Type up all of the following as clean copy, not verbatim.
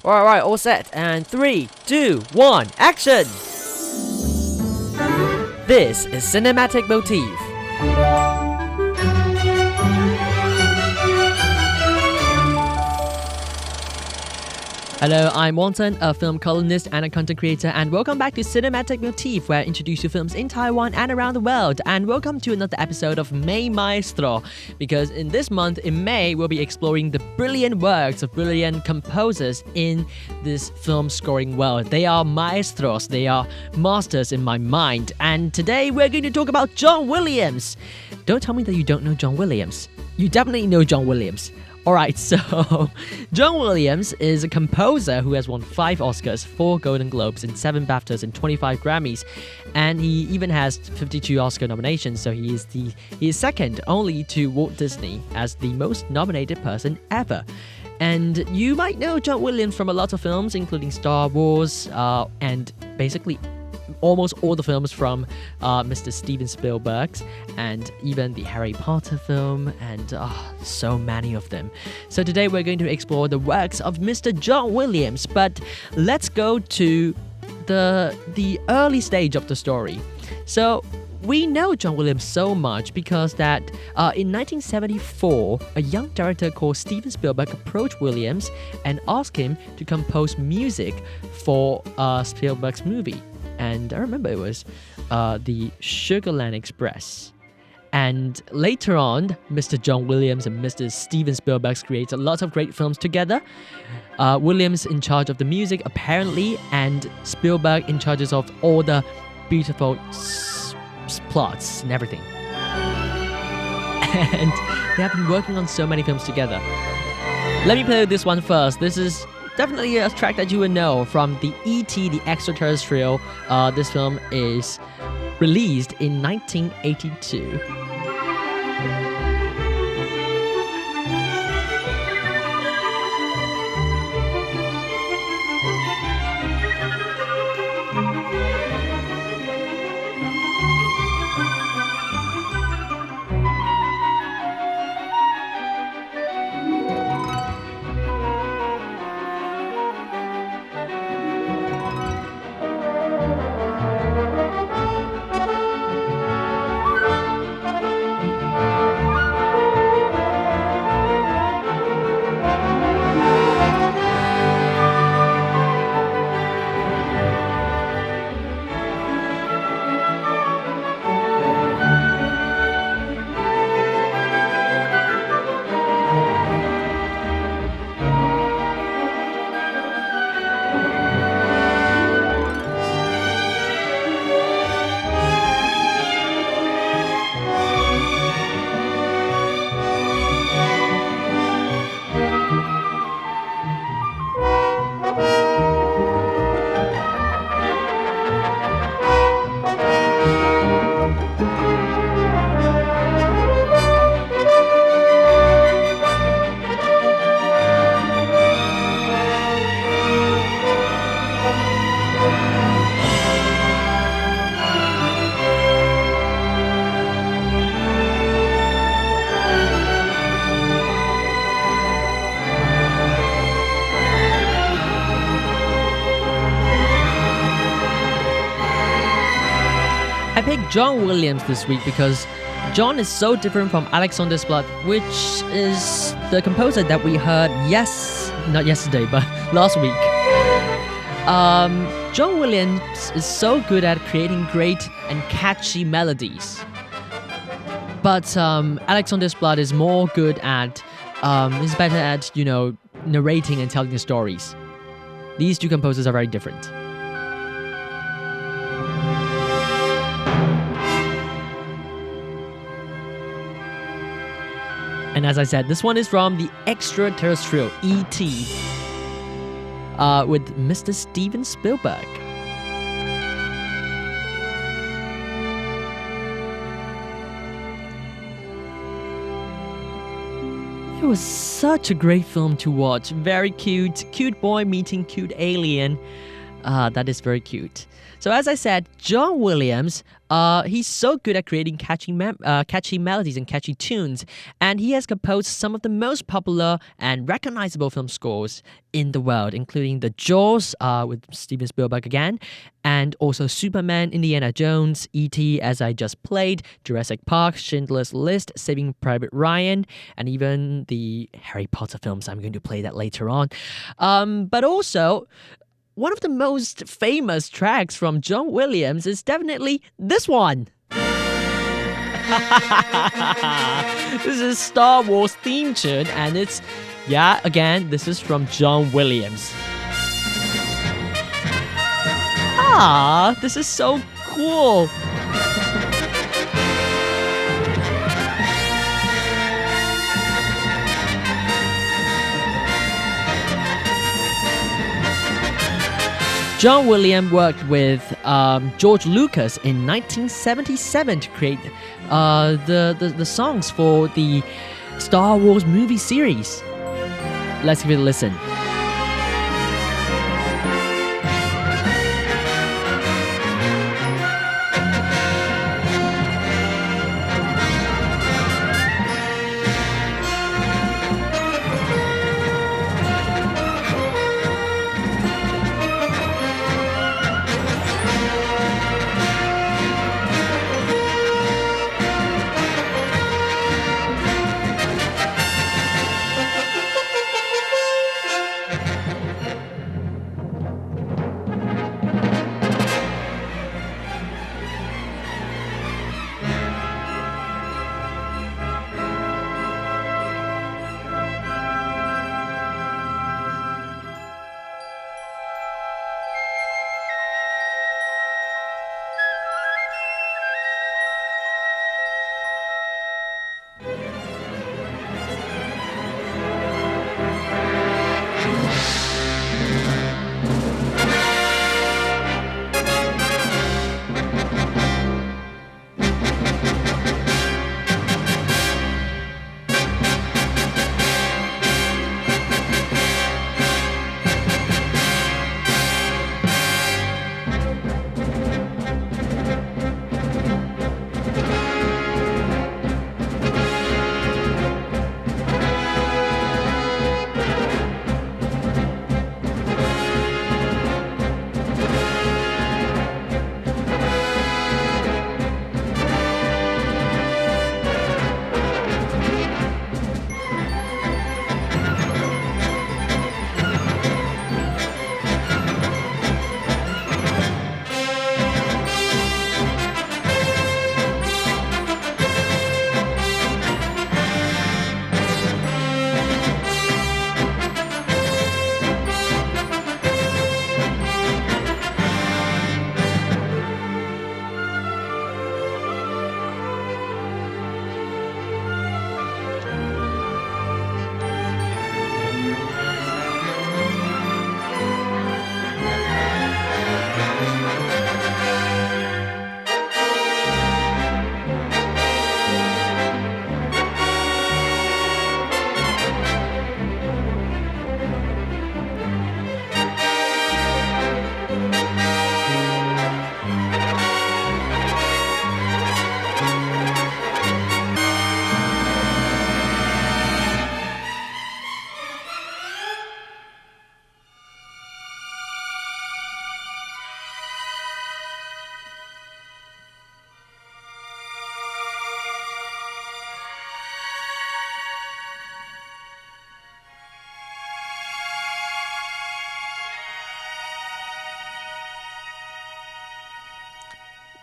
Alright, all set. And 3, 2, 1, action! This is Cinematic Motif. Hello, I'm Wanson, a film columnist and a content creator, and welcome back to Cinematic Motif, where I introduce you films in Taiwan and around the world. And welcome to another episode of May Maestro, because in this month, in May, we'll be exploring the brilliant works of brilliant composers in this film scoring world. They are maestros, they are masters in my mind. And today, we're going to talk about John Williams. Don't tell me that you don't know John Williams. You definitely know John Williams. Alright, so John Williams is a composer who has won 5 Oscars, 4 Golden Globes, and 7 BAFTAs and 25 Grammys, and he even has 52 Oscar nominations, so he is second only to Walt Disney as the most nominated person ever. And you might know John Williams from a lot of films, including Star Wars, and basically almost all the films from Mr. Steven Spielberg's, and even the Harry Potter film, and so many of them. So today we're going to explore the works of Mr. John Williams, but let's go to the early stage of the story. So we know John Williams so much because that in 1974, a young director called Steven Spielberg approached Williams and asked him to compose music for Spielberg's movie. And I remember it was the Sugarland Express. And later on, Mr. John Williams and Mr. Steven Spielberg created lots of great films together. Williams in charge of the music, apparently, and Spielberg in charge of all the beautiful plots and everything. And they have been working on so many films together. Let me play this one first. This is definitely a track that you would know from the E.T. the Extra-Terrestrial. This film is released in 1982. I picked John Williams this week because John is so different from Alexander Desplat, which is the composer that we heard not yesterday, but last week. John Williams is so good at creating great and catchy melodies. But Alexander Desplat is more good at, is better at, narrating and telling the stories. These two composers are very different. And as I said, this one is from the Extra-Terrestrial, E.T., with Mr. Steven Spielberg. It was such a great film to watch. Very cute boy meeting cute alien. That is very cute. So as I said, John Williams, he's so good at creating catchy melodies and catchy tunes, and he has composed some of the most popular and recognizable film scores in the world, including The Jaws with Steven Spielberg again, and also Superman, Indiana Jones, E.T. as I just played, Jurassic Park, Schindler's List, Saving Private Ryan, and even the Harry Potter films. I'm going to play that later on. But also, one of the most famous tracks from John Williams is definitely this one. This is Star Wars theme tune, and it's, again, this is from John Williams. This is so cool. John Williams worked with George Lucas in 1977 to create the songs for the Star Wars movie series. Let's give it a listen.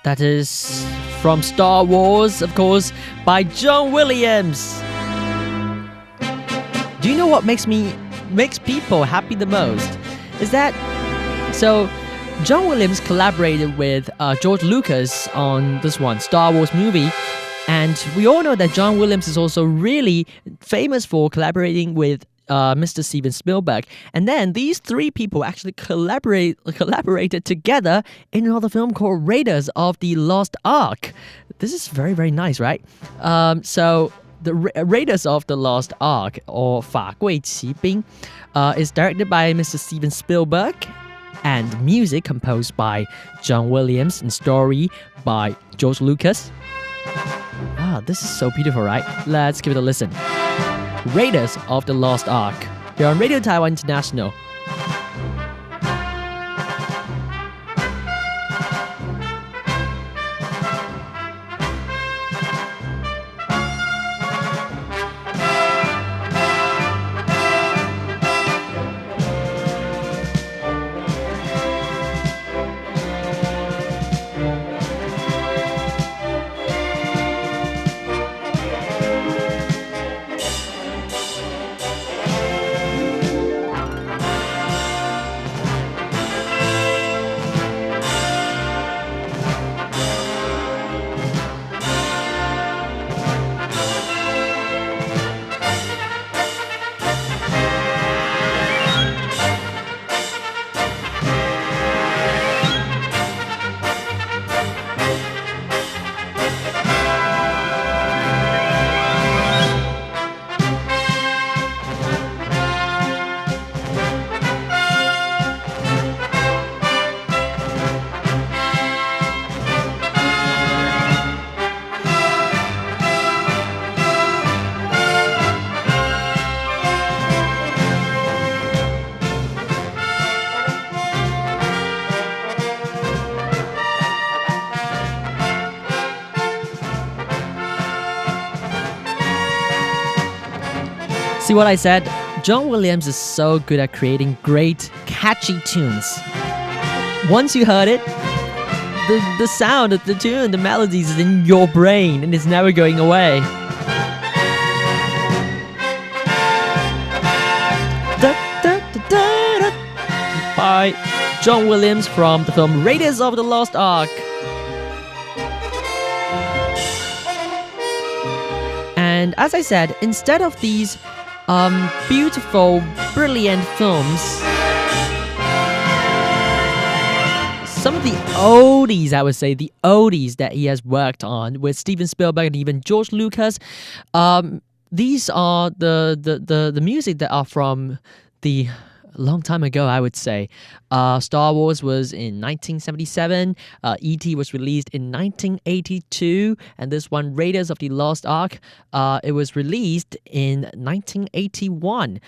That is from Star Wars, of course, by John Williams. Do you know what makes people happy the most? Is that John Williams collaborated with George Lucas on this one, Star Wars movie. And we all know that John Williams is also really famous for collaborating with Mr. Steven Spielberg. And then these three people actually collaborated together in another film called Raiders of the Lost Ark. This is very, very nice, right? So the Raiders of the Lost Ark, or 法柜骑兵, is directed by Mr. Steven Spielberg. and music composed by John Williams and story by George Lucas. This is so beautiful, right? Let's give it a listen. Raiders of the Lost Ark. Here on Radio Taiwan International. See what I said? John Williams is so good at creating great, catchy tunes. Once you heard it, the sound of the tune, the melodies is in your brain and it's never going away. By John Williams from the film Raiders of the Lost Ark. And as I said, instead of these beautiful, brilliant films, some of the oldies, I would say, the oldies that he has worked on with Steven Spielberg and even George Lucas, these are the music that are from the long time ago, I would say. Star Wars was in 1977, E.T. was released in 1982, and this one, Raiders of the Lost Ark, it was released in 1981.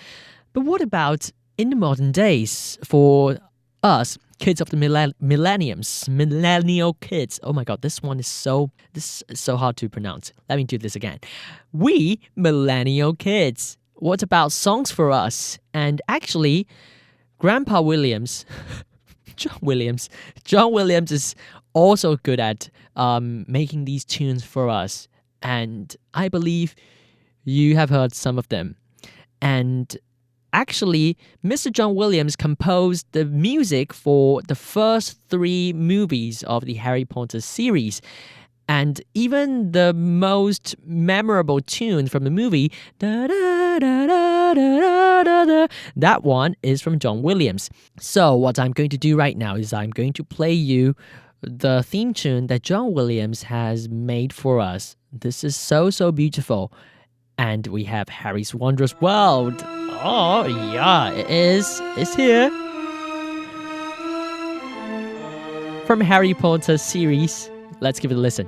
But what about in the modern days for us, kids of the millennial kids? Oh my god, this is so hard to pronounce. Let me do this again. We millennial kids. What about songs for us? And actually, Grandpa Williams, John Williams is also good at making these tunes for us. And I believe you have heard some of them. And actually, Mr. John Williams composed the music for the first 3 movies of the Harry Potter series. And even the most memorable tune from the movie, that one is from John Williams. So what I'm going to do right now is I'm going to play you the theme tune that John Williams has made for us. This is so beautiful. And we have Harry's Wondrous World. Oh yeah, it is. It's here. From Harry Potter series. Let's give it a listen.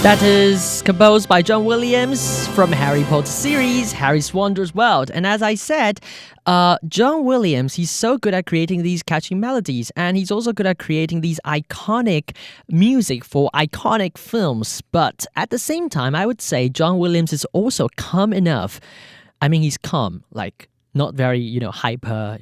That is composed by John Williams from Harry Potter series, Harry's Wondrous World. And as I said, John Williams, he's so good at creating these catchy melodies, and he's also good at creating these iconic music for iconic films. But at the same time, I would say John Williams is also calm enough. I mean, he's calm, like not very, hyper,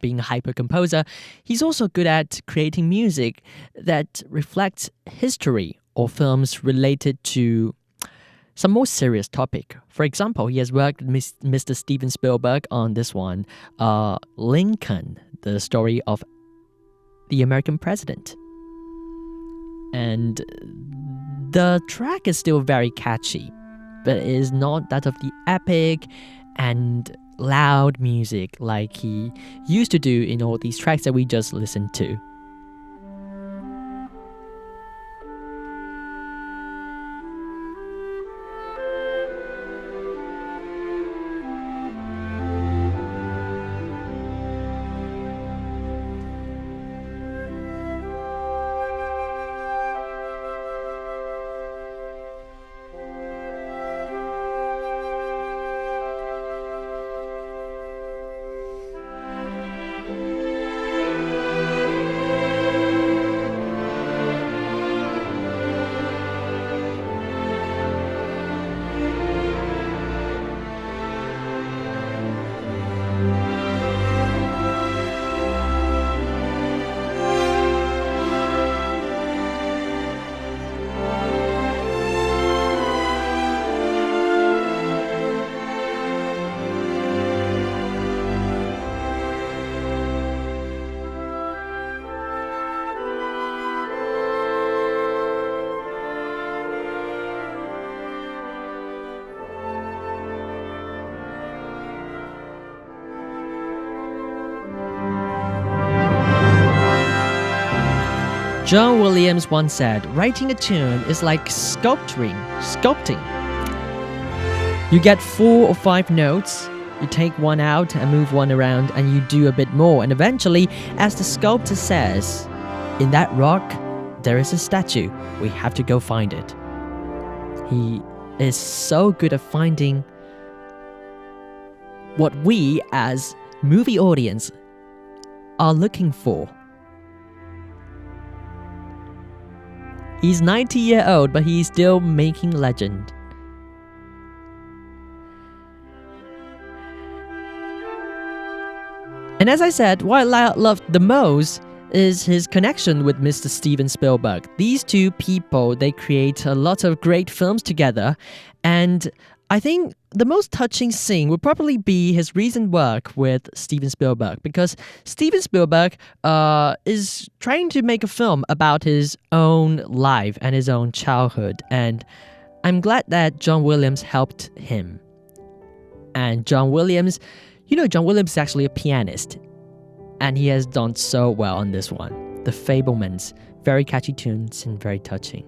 being a hyper composer. He's also good at creating music that reflects history or films related to some more serious topic. For example, he has worked with Mr. Steven Spielberg on this one, Lincoln, the story of the American president. And the track is still very catchy, but it is not that of the epic and loud music like he used to do in all these tracks that we just listened to. John Williams once said, writing a tune is like sculpting. You get 4 or 5 notes, you take one out and move one around, and you do a bit more. And eventually, as the sculptor says, in that rock, there is a statue. We have to go find it. He is so good at finding what we as movie audience are looking for. He's 90-year old, but he's still making legend. And as I said, what I loved the most is his connection with Mr. Steven Spielberg. These two people, they create a lot of great films together, and I think the most touching scene would probably be his recent work with Steven Spielberg, because Steven Spielberg is trying to make a film about his own life and his own childhood, and I'm glad that John Williams helped him. And John Williams, John Williams is actually a pianist, and he has done so well on this one. The Fabelmans, very catchy tunes and very touching.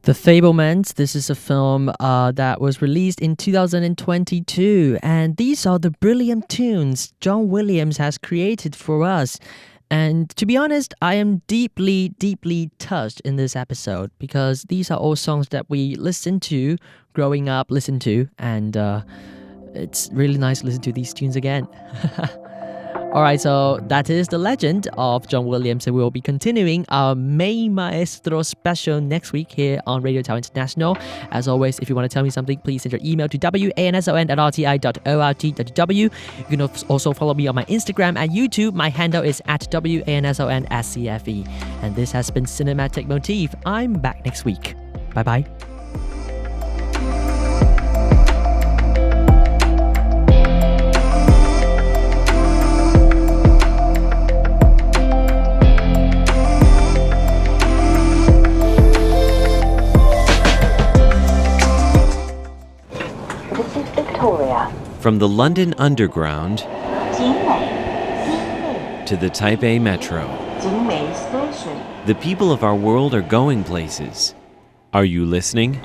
The Fabelmans, this is a film that was released in 2022, and these are the brilliant tunes John Williams has created for us. And to be honest, I am deeply, deeply touched in this episode because these are all songs that we listened to, growing up, listened to, and it's really nice to listen to these tunes again. Alright, so that is the legend of John Williams, and we will be continuing our May Maestro special next week here on Radio Taiwan International. As always, if you want to tell me something, please send your email to wanson@rti.ort.tw. You can also follow me on my Instagram and YouTube. My handle is @wansonscfe. And this has been Cinematic Motif. I'm back next week. Bye-bye. From the London Underground to the Taipei Metro, the people of our world are going places. Are you listening?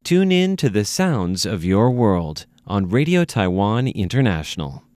Tune in to the sounds of your world on Radio Taiwan International.